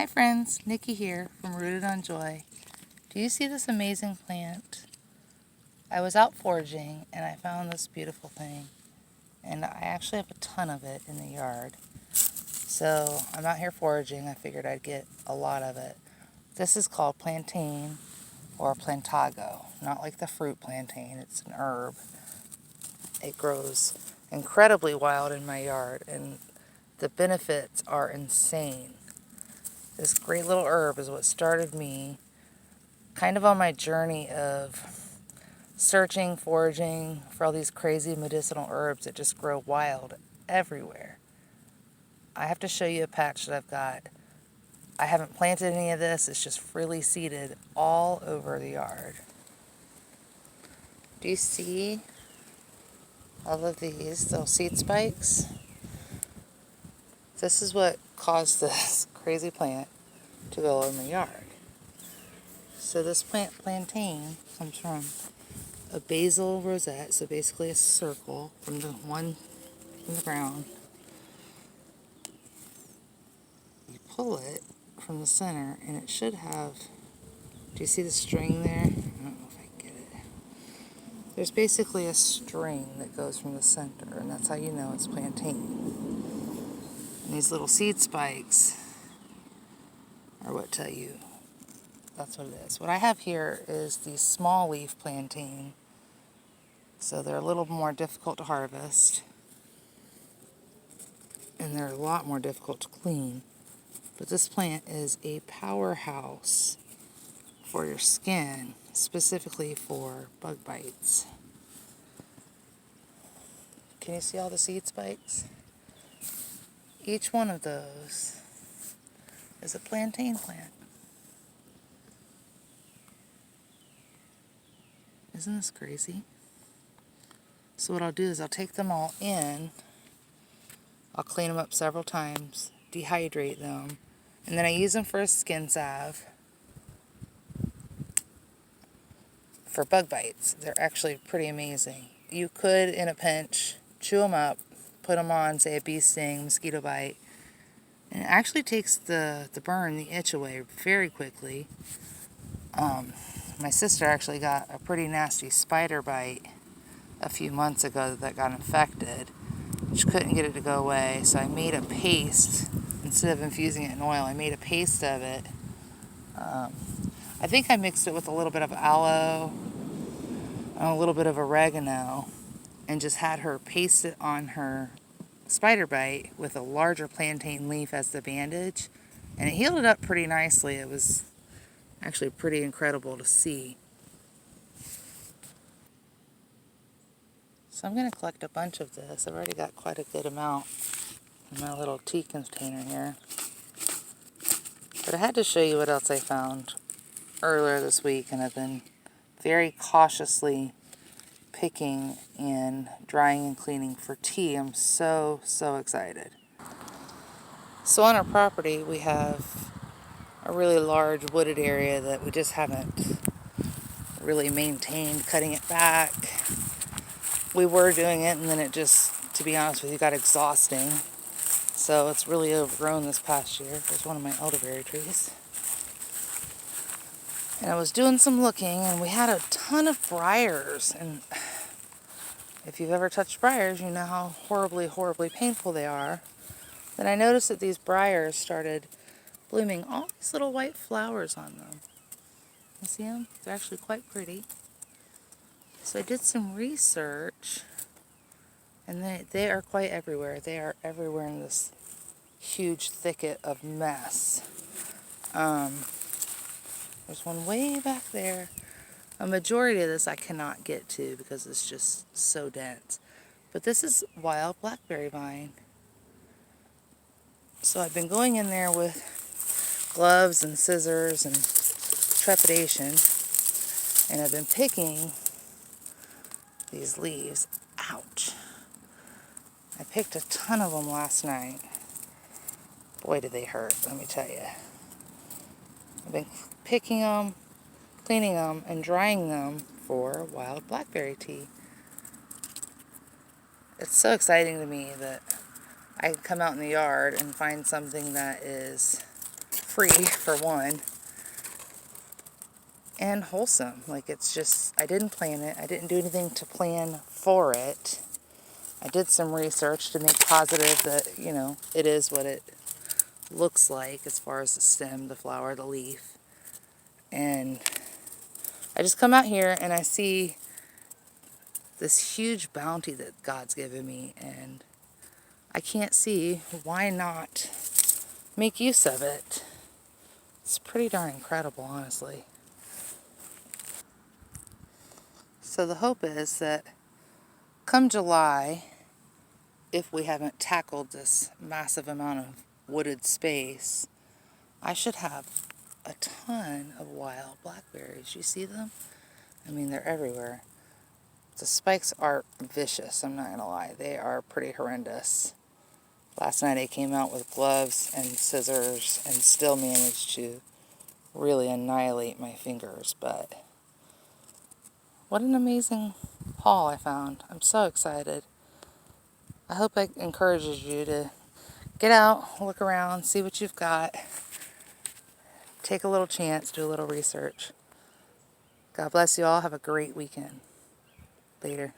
Hi friends, Nikki here from Rooted on Joy. Do you see this amazing plant? I was out foraging and I found this beautiful thing, and I actually have a ton of it in the yard. So I'm out here foraging. I figured I'd get a lot of it. This is called plaintain or plantago, not like the fruit plantain. It's an herb. It grows incredibly wild in my yard, and the benefits are insane. This great little herb is what started me kind of on my journey of searching, foraging for all these crazy medicinal herbs that just grow wild everywhere. I have to show you a patch that I've got. I haven't planted any of this. It's just freely seeded all over the yard. Do you see all of these little seed spikes? This is what caused this crazy plant to go in my yard. So this plantain comes from a basal rosette, so basically a circle from the one from the ground. You pull it from the center and it should have, do you see the string there? I don't know if I can get it. There's basically a string that goes from the center, and that's how you know it's plantain. And these little seed spikes are what tell you that's what it is. What I have here is the small leaf plantain, so they're a little more difficult to harvest and they're a lot more difficult to clean. But this plant is a powerhouse for your skin, specifically for bug bites. Can you see all the seed spikes? Each one of those is a plantain plant. Isn't this crazy? So what I'll do is I'll take them all in, I'll clean them up several times, dehydrate them, and then I use them for a skin salve for bug bites. They're actually pretty amazing. You could, in a pinch, chew them up, put them on, say, a bee sting, mosquito bite, and it actually takes the burn, the itch away very quickly. My sister actually got a pretty nasty spider bite a few months ago that got infected. She couldn't get it to go away, so I made a paste. Instead of infusing it in oil, I made a paste of it. I think I mixed it with a little bit of aloe and a little bit of oregano and just had her paste it on her spider bite with a larger plantain leaf as the bandage, and it healed it up pretty nicely. It was actually pretty incredible to see. So I'm going to collect a bunch of this. I've already got quite a good amount in my little tea container here. But I had to show you what else I found earlier this week, and I've been very cautiously picking and drying and cleaning for tea. I'm so excited. So on our property we have a really large wooded area that we just haven't really maintained cutting it back. We were doing it, and then it just, to be honest with you, got exhausting. So it's really overgrown this past year. There's one of my elderberry trees. And I was doing some looking, and we had a ton of briars. And if you've ever touched briars, you know how horribly painful they are. Then I noticed that these briars started blooming all these little white flowers on them. You see them? They're actually quite pretty. So I did some research, and they are quite everywhere. They are everywhere in this huge thicket of mess. There's one way back there. A majority of this I cannot get to because it's just so dense. But this is wild blackberry vine. So I've been going in there with gloves and scissors and trepidation, and I've been picking these leaves. Ouch. I picked a ton of them last night. Boy, did they hurt, let me tell you. I've been picking them, cleaning them, and drying them for wild blackberry tea. It's so exciting to me that I can come out in the yard and find something that is free for one, and wholesome. Like, it's just, I didn't plan it. I didn't do anything to plan for it. I did some research to make positive that, you know, it is what it looks like as far as the stem, the flower, the leaf. And I just come out here and I see this huge bounty that God's given me, and I can't see why not make use of it. It's pretty darn incredible, honestly. So the hope is that come July, if we haven't tackled this massive amount of wooded space, I should have a ton of wild blackberries. You see them? I mean, they're everywhere. The spikes are vicious, I'm not going to lie. They are pretty horrendous. Last night I came out with gloves and scissors and still managed to really annihilate my fingers, but what an amazing haul I found. I'm so excited. I hope it encourages you to get out, look around, see what you've got, take a little chance, do a little research. God bless you all. Have a great weekend. Later.